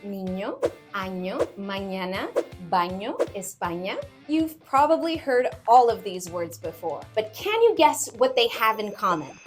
niño, año, mañana, baño, España. You've probably heard all of these words before, but can you guess what they have in common?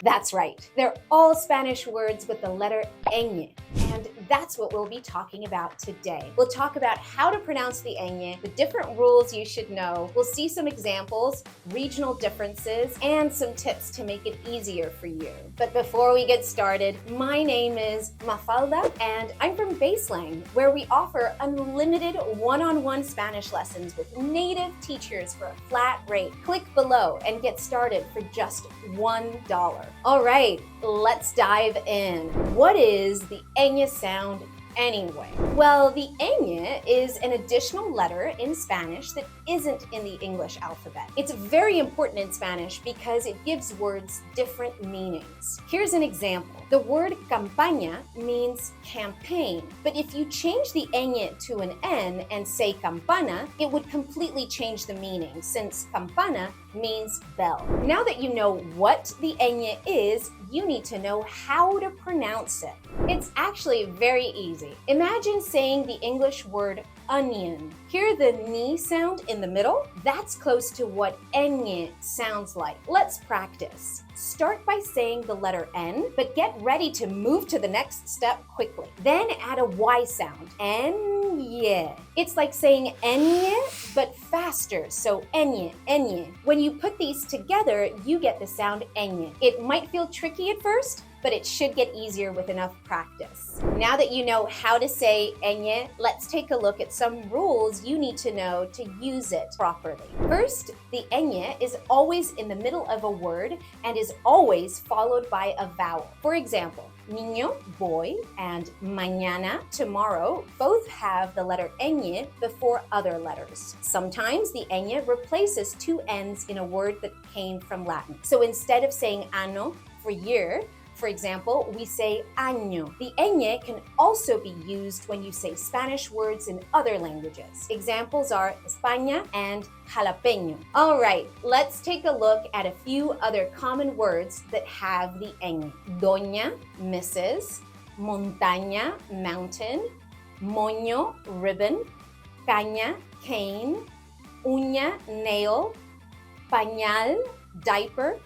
That's right. They're all Spanish words with the letter ñ. And that's what we'll be talking about today. We'll talk about how to pronounce the ñ, the different rules you should know. We'll see some examples, regional differences, and some tips to make it easier for you. But before we get started, my name is Mafalda, and I'm from BaseLang, where we offer unlimited one-on-one Spanish lessons with native teachers for a flat rate. Click below and get started for just $1. All right, let's dive in. What is the ñ sound anyway? Well, the ñ is an additional letter in Spanish that isn't in the English alphabet. It's very important in Spanish because it gives words different meanings. Here's an example. The word campaña means campaign, but if you change the ñ to an n and say campana, it would completely change the meaning since campana means bell. Now that you know what the ñ is, you need to know how to pronounce it. It's actually very easy. Imagine saying the English word onion. Hear the ni sound in the middle? That's close to what ñ sounds like. Let's practice. Start by saying the letter N, but get ready to move to the next step quickly. Then add a Y sound. Ñ. It's like saying ñ, but faster, so ñ, ñ. When you put these together, you get the sound ñ. It might feel tricky at first, but it should get easier with enough practice. Now that you know how to say ñ, let's take a look at some rules you need to know to use it properly. First, the ñ is always in the middle of a word and is always followed by a vowel. For example, niño, boy, and mañana, tomorrow, both have the letter ñ before other letters. Sometimes the ñ replaces two n's in a word that came from Latin. So instead of saying ano for year, for example, we say año. The ñ can also be used when you say Spanish words in other languages. Examples are España and jalapeño. All right, let's take a look at a few other common words that have the ñ. Doña, Mrs., montaña, mountain, moño, ribbon, caña, cane, uña, nail, pañal, diaper.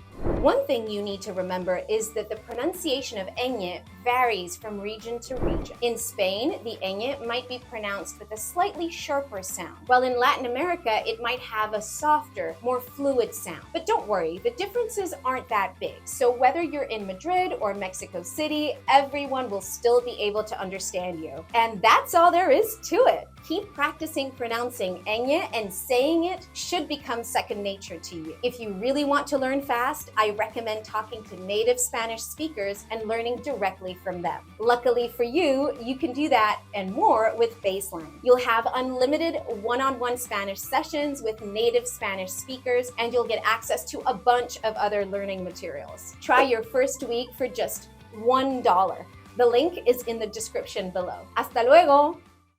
One thing you need to remember is that the pronunciation of ñ varies from region to region. In Spain, the ñ might be pronounced with a slightly sharper sound, while in Latin America, it might have a softer, more fluid sound. But don't worry, the differences aren't that big. So whether you're in Madrid or Mexico City, everyone will still be able to understand you. And that's all there is to it. Keep practicing pronouncing ñ, and saying it should become second nature to you. If you really want to learn fast, I recommend talking to native Spanish speakers and learning directly from them. Luckily for you, you can do that and more with BaseLang. You'll have unlimited one-on-one Spanish sessions with native Spanish speakers, and you'll get access to a bunch of other learning materials. Try your first week for just $1. The link is in the description below. Hasta luego!